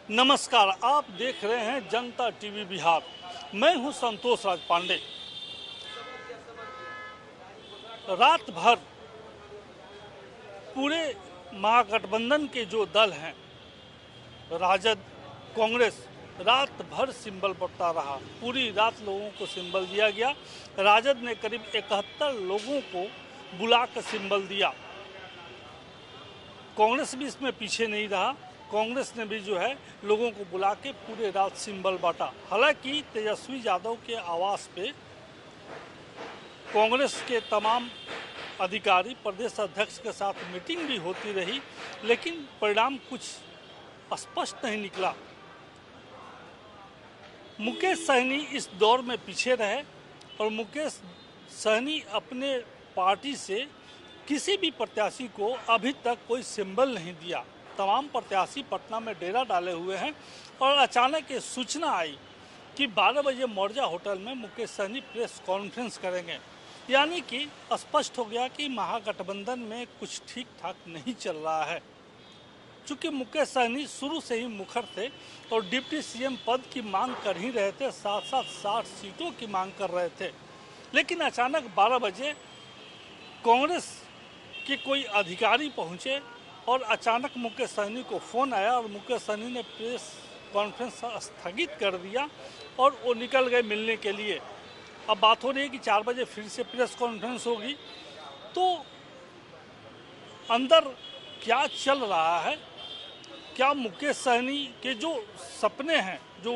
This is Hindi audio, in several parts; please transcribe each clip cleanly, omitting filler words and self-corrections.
नमस्कार, आप देख रहे हैं जनता टीवी बिहार। मैं हूं संतोष राज पांडे। रात भर पूरे महागठबंधन के जो दल हैं, राजद, कांग्रेस, रात भर सिंबल बंटता रहा। पूरी रात लोगों को सिंबल दिया गया। राजद ने करीब 71 लोगों को बुलाकर सिंबल दिया। कांग्रेस भी इसमें पीछे नहीं रहा। कांग्रेस ने भी जो है लोगों को बुला के पूरे रात सिंबल बांटा। हालांकि तेजस्वी यादव के आवास पे कांग्रेस के तमाम अधिकारी, प्रदेश अध्यक्ष के साथ मीटिंग भी होती रही, लेकिन परिणाम कुछ स्पष्ट नहीं निकला। मुकेश सहनी इस दौर में पीछे रहे और मुकेश सहनी अपने पार्टी से किसी भी प्रत्याशी को अभी तक कोई सिंबल नहीं दिया। तमाम प्रत्याशी पटना में डेरा डाले हुए हैं और अचानक ये सूचना आई कि 12 बजे मौर्जा होटल में मुकेश सहनी प्रेस कॉन्फ्रेंस करेंगे। यानी कि स्पष्ट हो गया कि महागठबंधन में कुछ ठीक ठाक नहीं चल रहा है। चूँकि मुकेश सहनी शुरू से ही मुखर थे और डिप्टी सीएम पद की मांग कर ही रहे थे, साथ साथ 60 सीटों की मांग कर रहे थे। लेकिन अचानक 12 बजे कांग्रेस के कोई अधिकारी पहुंचे और अचानक मुकेश सहनी को फ़ोन आया और मुकेश सहनी ने प्रेस कॉन्फ्रेंस स्थगित कर दिया और वो निकल गए मिलने के लिए। अब बात हो रही है कि 4 बजे फिर से प्रेस कॉन्फ्रेंस होगी। तो अंदर क्या चल रहा है? क्या मुकेश सहनी के जो सपने हैं, जो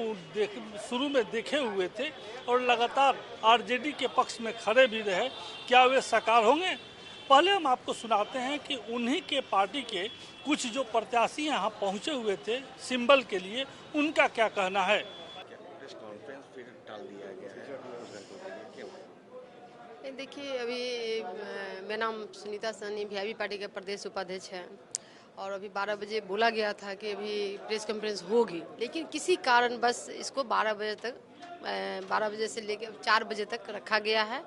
शुरू में देखे हुए थे और लगातार आरजेडी के पक्ष में खड़े भी रहे, क्या वे साकार होंगे? पहले हम आपको सुनाते हैं कि उन्हीं के पार्टी के कुछ जो प्रत्याशी यहाँ पहुँचे हुए थे सिंबल के लिए, उनका क्या कहना है। प्रेस कॉन्फ्रेंस फिर टाल दिया गया है कुछ घंटों के लिए, क्यों? देखिए, अभी मेरा नाम सुनीता सहनी वीआईपी पार्टी के प्रदेश उपाध्यक्ष है और अभी 12 बजे बोला गया था कि अभी प्रेस कॉन्फ्रेंस होगी, लेकिन किसी कारण बस इसको 12 बजे तक 12 बजे से लेकर 4 बजे तक रखा गया है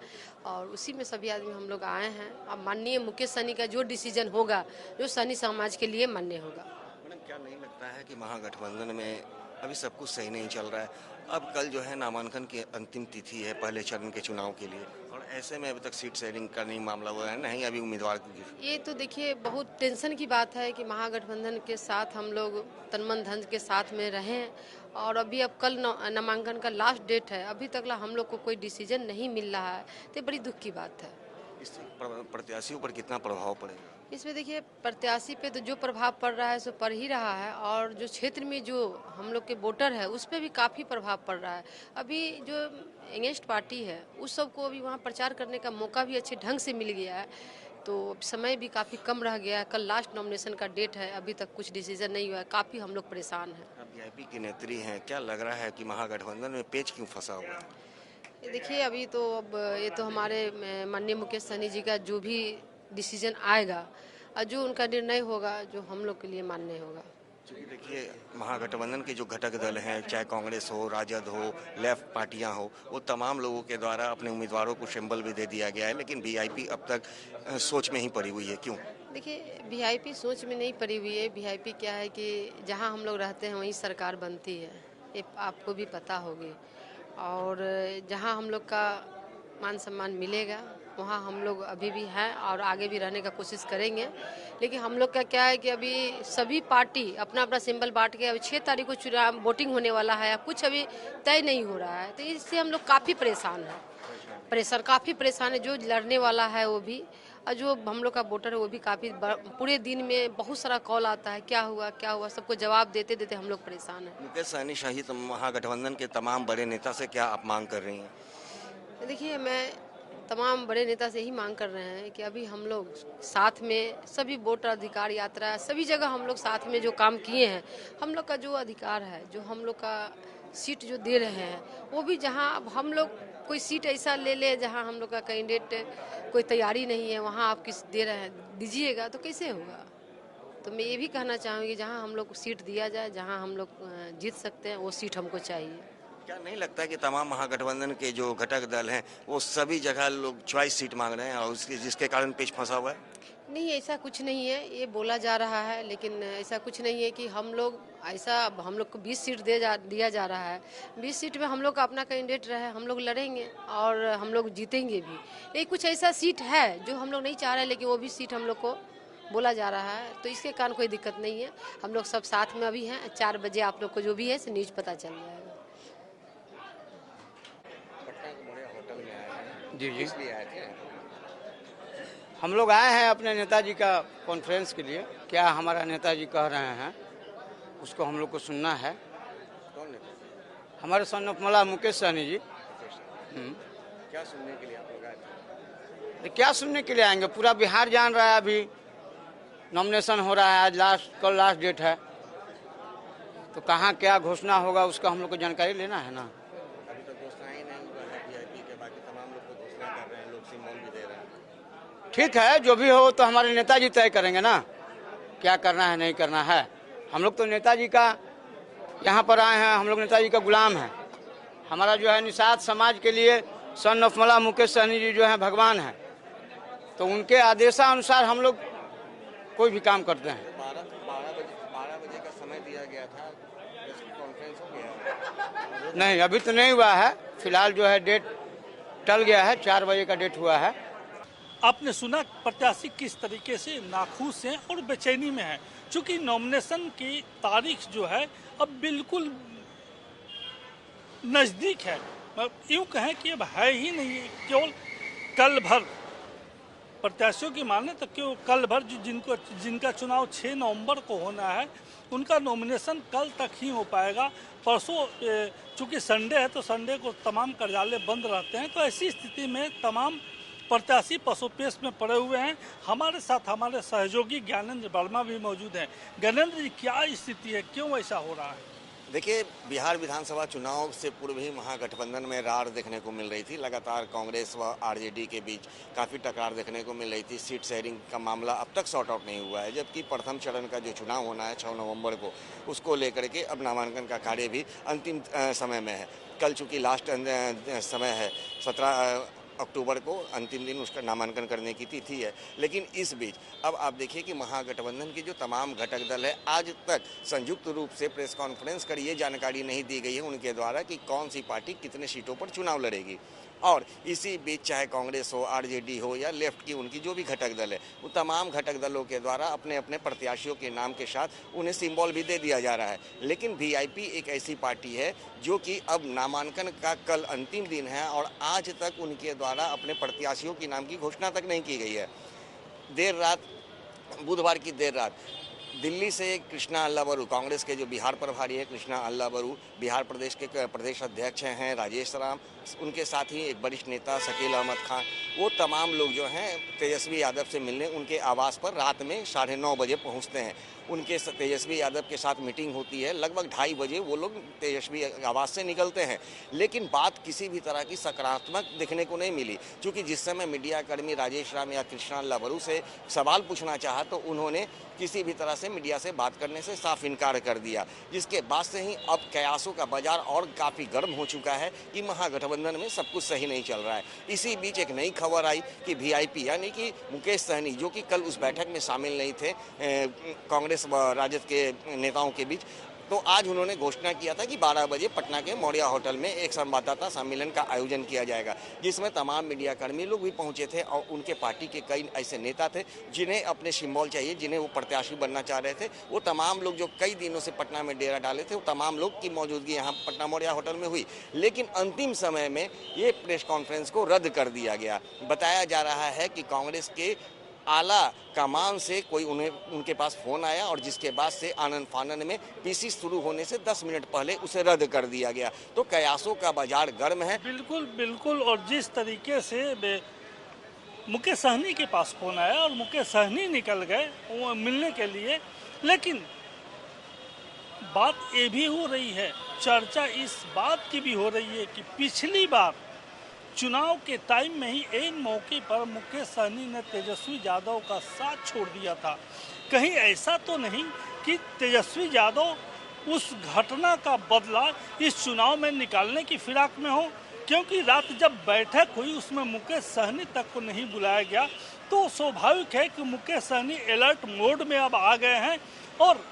और उसी में सभी आदमी हम लोग आए हैं। अब माननीय मुकेश सहनी का जो डिसीजन होगा, जो सहनी समाज के लिए मान्य होगा। मैडम, क्या नहीं लगता है कि महागठबंधन में अभी सब कुछ सही नहीं चल रहा है? अब कल जो है नामांकन की अंतिम तिथि है पहले चरण के चुनाव के लिए, और ऐसे में अभी तक सीट शेयरिंग का नहीं मामला हुआ है, नहीं अभी उम्मीदवार की। ये तो देखिए बहुत टेंशन की बात है कि महागठबंधन के साथ हम लोग तन मन धन के साथ में रहें और अभी अब कल नामांकन का लास्ट डेट है, अभी तक हम लोग को कोई डिसीजन नहीं मिल रहा है, तो बड़ी दुख की बात है। इस प्रत्याशियों पर कितना प्रभाव पड़ेगा? इसमें देखिए प्रत्याशी पे तो जो प्रभाव पड़ रहा है सो पड़ ही रहा है और जो क्षेत्र में जो हम लोग के वोटर है उस पर भी काफ़ी प्रभाव पड़ रहा है। अभी जो एगेंस्ट पार्टी है उस सबको अभी वहाँ प्रचार करने का मौका भी अच्छे ढंग से मिल गया है, तो समय भी काफ़ी कम रह गया है। कल लास्ट नॉमिनेशन का डेट है, अभी तक कुछ डिसीजन नहीं हुआ है, काफ़ी हम लोग परेशान हैं। आप वीआईपी की नेत्री हैं, क्या लग रहा है कि महागठबंधन में पेच क्यों फंसा हुआ है? देखिए अभी तो अब ये तो हमारे माननीय मुकेश सहनी जी का जो भी डिसीजन आएगा और जो उनका निर्णय होगा, जो हम लोग के लिए मान्य होगा। क्योंकि देखिए महागठबंधन के जो घटक दल हैं, चाहे कांग्रेस हो, राजद हो, लेफ्ट पार्टियां हो, वो तमाम लोगों के द्वारा अपने उम्मीदवारों को सिंबल भी दे दिया गया है, लेकिन वीआईपी अब तक सोच में ही पड़ी हुई है, क्यों? देखिए वीआईपी सोच में नहीं पड़ी हुई है। वीआईपी क्या है कि जहां हम लोग रहते हैं वहीं सरकार बनती है, ये आपको भी पता होगी। और जहां हम लोग का मान सम्मान मिलेगा वहाँ हम लोग अभी भी हैं और आगे भी रहने का कोशिश करेंगे। लेकिन हम लोग का क्या है कि अभी सभी पार्टी अपना अपना सिंबल बांट के, अभी 6 तारीख को चुनाव वोटिंग होने वाला है, कुछ अभी तय नहीं हो रहा है, तो इससे हम लोग काफ़ी परेशान हैं। काफ़ी परेशान है, जो लड़ने वाला है वो भी और जो हम लोग का वोटर है वो भी काफ़ी। पूरे दिन में बहुत सारा कॉल आता है, क्या हुआ क्या हुआ, सबको जवाब देते देते हम लोग परेशान हैं। मुकेश सहनी सहित महागठबंधन के तमाम बड़े नेता से क्या आप मांग कर रही हैं? देखिए मैं तमाम बड़े नेता से यही मांग कर रहे हैं कि अभी हम लोग साथ में सभी वोटर अधिकार यात्रा सभी जगह हम लोग साथ में जो काम किए हैं, हम लोग का जो अधिकार है, जो हम लोग का सीट जो दे रहे हैं, वो भी जहां अब हम लोग कोई सीट ऐसा ले ले जहां हम लोग का कैंडिडेट कोई तैयारी नहीं है, वहां आप किस दे रहे हैं दीजिएगा तो कैसे होगा। तो मैं ये भी कहना चाहूँगी जहाँ हम लोग को सीट दिया जाए, जहाँ हम लोग जीत सकते हैं वो सीट हमको चाहिए। क्या नहीं लगता है कि तमाम महागठबंधन के जो घटक दल हैं वो सभी जगह लोग चॉइस सीट मांग रहे हैं और उसके जिसके कारण पेच फंसा हुआ है? नहीं, ऐसा कुछ नहीं है, ये बोला जा रहा है, लेकिन ऐसा कुछ नहीं है कि हम लोग ऐसा, हम लोग को 20 सीट दिया जा रहा है। 20 सीट में हम लोग का अपना कैंडिडेट रहे, हम लोग लड़ेंगे और हम लोग जीतेंगे भी। ये कुछ ऐसा सीट है जो हम लोग नहीं चाह रहे, लेकिन वो भी सीट हम लोग को बोला जा रहा है, तो इसके कारण कोई दिक्कत नहीं है। हम लोग सब साथ में अभी हैं। 4 बजे आप लोग को जो भी है से न्यूज़ पता चल जाएगा। पटना के मोड़िया होटल में आए हैं, जी जी, इसलिए आए थे? हम लोग आए हैं अपने नेताजी का कॉन्फ्रेंस के लिए। क्या हमारा नेताजी कह रहे हैं उसको हम लोग को सुनना है। कौन नेता? हमारे सन ऑफ मला मुकेश सहनी जी। क्या सुनने के लिए आप लोग आए थे? तो क्या सुनने के लिए आएंगे, पूरा बिहार जान रहा है। अभी नॉमिनेशन हो रहा है, आज कल लास्ट डेट है, तो कहाँ क्या घोषणा होगा उसका हम लोग को जानकारी लेना है ना। अभी तक घोषणा ही नहीं हुआ है वीआईपी के, बाकी तमाम लोग को घोषणा कर रहे हैं, लोग सिंबल भी दे रहे हैं। ठीक है, जो भी हो तो हमारे नेताजी तय करेंगे ना क्या करना है नहीं करना है। हम लोग तो नेताजी का यहाँ पर आए हैं, हम लोग नेताजी का गुलाम हैं। हमारा जो है निषाद समाज के लिए सन ऑफ मला मुकेश सहनी जी जो है भगवान है, तो उनके आदेशानुसार हम लोग कोई भी काम करते हैं। 12 बजे का समय दिया गया था, कॉन्फ्रेंस हो गया? नहीं, अभी तो नहीं हुआ है, फिलहाल जो है डेट टल गया है, 4 बजे का डेट हुआ है। आपने सुना प्रत्याशी किस तरीके से नाखुश हैं और बेचैनी में है, क्योंकि नॉमिनेशन की तारीख जो है अब बिल्कुल नज़दीक है। यूँ कहें कि अब है ही नहीं, केवल कल भर प्रत्याशियों की माने तो क्यों कल भर जिनका चुनाव 6 नवंबर को होना है उनका नॉमिनेशन कल तक ही हो पाएगा। परसों चूँकि संडे है तो संडे को तमाम कार्यालय बंद रहते हैं, तो ऐसी स्थिति में तमाम प्रत्याशी पसोपेश में पड़े हुए हैं। हमारे साथ हमारे सहयोगी ज्ञानेंद्र वर्मा भी मौजूद हैं। ज्ञानेंद्र जी, क्या स्थिति है, क्यों ऐसा हो रहा है? देखिए, बिहार विधानसभा चुनाव से पूर्व ही महागठबंधन में रार देखने को मिल रही थी। लगातार कांग्रेस व आरजेडी के बीच काफ़ी टकरार देखने को मिल रही थी। सीट शेयरिंग का मामला अब तक सॉर्ट आउट नहीं हुआ है, जबकि प्रथम चरण का जो चुनाव होना है 6 नवंबर को, उसको लेकर के अब नामांकन का कार्य भी अंतिम समय में है। कल चूँकि लास्ट समय है, 17 अक्टूबर को अंतिम दिन उसका नामांकन करने की तिथि है। लेकिन इस बीच अब आप देखिए कि महागठबंधन के जो तमाम घटक दल है, आज तक संयुक्त रूप से प्रेस कॉन्फ्रेंस कर ये जानकारी नहीं दी गई है उनके द्वारा कि कौन सी पार्टी कितने सीटों पर चुनाव लड़ेगी। और इसी बीच चाहे कांग्रेस हो, आरजेडी हो या लेफ्ट की उनकी जो भी घटक दल है, वो तमाम घटक दलों के द्वारा अपने अपने प्रत्याशियों के नाम के साथ उन्हें सिंबल भी दे दिया जा रहा है। लेकिन वीआईपी एक ऐसी पार्टी है जो कि अब नामांकन का कल अंतिम दिन है और आज तक उनके द्वारा अपने प्रत्याशियों के नाम की घोषणा तक नहीं की गई है। देर रात, बुधवार की देर रात दिल्ली से कृष्णा अल्लाबरू, कांग्रेस के जो बिहार प्रभारी है कृष्णा अल्लाबरू, बिहार प्रदेश के प्रदेश अध्यक्ष हैं राजेश राम, उनके साथ ही एक वरिष्ठ नेता शकील अहमद खान, वो तमाम लोग जो हैं तेजस्वी यादव से मिलने उनके आवास पर रात में 9:30 बजे पहुंचते हैं। उनके तेजस्वी यादव के साथ मीटिंग होती है, लगभग 2:30 बजे वो लोग तेजस्वी आवास से निकलते हैं। लेकिन बात किसी भी तरह की सकारात्मक देखने को नहीं मिली, क्योंकि जिस समय मीडिया कर्मी राजेश राम या कृष्णा अल्लाबरू से सवाल पूछना चाहा तो उन्होंने किसी भी तरह से मीडिया से बात करने से साफ इनकार कर दिया, जिसके बाद से ही अब कयासों का बाजार और काफ़ी गर्म हो चुका है कि महागठबंधन में सब कुछ सही नहीं चल रहा है। इसी बीच एक नई खबर आई कि वीआईपी यानी कि मुकेश सहनी, जो कि कल उस बैठक में शामिल नहीं थे कांग्रेस व राजद के नेताओं के बीच, तो आज उन्होंने घोषणा किया था कि 12 बजे पटना के मौर्या होटल में एक संवाददाता सम्मेलन का आयोजन किया जाएगा, जिसमें तमाम मीडिया कर्मी लोग भी पहुंचे थे और उनके पार्टी के कई ऐसे नेता थे जिन्हें अपने सिंबल चाहिए, जिन्हें वो प्रत्याशी बनना चाह रहे थे। वो तमाम लोग जो कई दिनों से पटना में डेरा डाले थे, वो तमाम लोग की मौजूदगी यहाँ पटना मौर्या होटल में हुई। लेकिन अंतिम समय में ये प्रेस कॉन्फ्रेंस को रद्द कर दिया गया। बताया जा रहा है कि कांग्रेस के आला कमान से कोई उनके पास फ़ोन आया और जिसके बाद से आनन फानन में पीसी शुरू होने से 10 मिनट पहले उसे रद्द कर दिया गया। तो कयासों का बाजार गर्म है। बिल्कुल बिल्कुल। और जिस तरीके से मुकेश सहनी के पास फ़ोन आया और मुकेश सहनी निकल गए वो मिलने के लिए, लेकिन बात ये भी हो रही है, चर्चा इस बात की भी हो रही है कि पिछली बार चुनाव के टाइम में ही इन मौके पर मुकेश सहनी ने तेजस्वी यादव का साथ छोड़ दिया था। कहीं ऐसा तो नहीं कि तेजस्वी यादव उस घटना का बदला इस चुनाव में निकालने की फिराक में हो, क्योंकि रात जब बैठक हुई उसमें मुकेश सहनी तक को नहीं बुलाया गया, तो स्वाभाविक है कि मुकेश सहनी अलर्ट मोड में अब आ गए हैं। और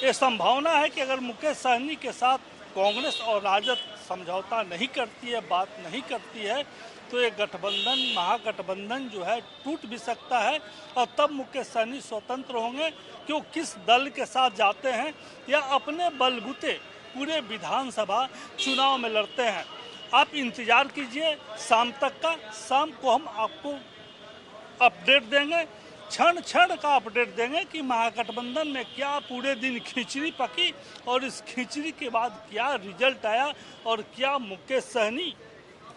ये संभावना है कि अगर मुकेश सहनी के साथ कांग्रेस और राजद समझौता नहीं करती है, बात नहीं करती है, तो ये गठबंधन, महागठबंधन जो है टूट भी सकता है। और तब मुकेश सहनी स्वतंत्र होंगे कि वो किस दल के साथ जाते हैं या अपने बलबूते पूरे विधानसभा चुनाव में लड़ते हैं। आप इंतजार कीजिए शाम तक का। शाम को हम आपको अपडेट देंगे, क्षण क्षण का अपडेट देंगे कि महागठबंधन में क्या पूरे दिन खिचड़ी पकी और इस खिचड़ी के बाद क्या रिजल्ट आया और क्या मुकेश सहनी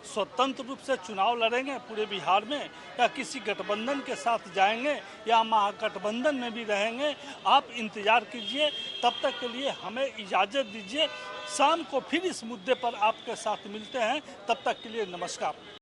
स्वतंत्र रूप से चुनाव लड़ेंगे पूरे बिहार में या किसी गठबंधन के साथ जाएंगे या महागठबंधन में भी रहेंगे। आप इंतजार कीजिए, तब तक के लिए हमें इजाज़त दीजिए। शाम को फिर इस मुद्दे पर आपके साथ मिलते हैं, तब तक के लिए नमस्कार।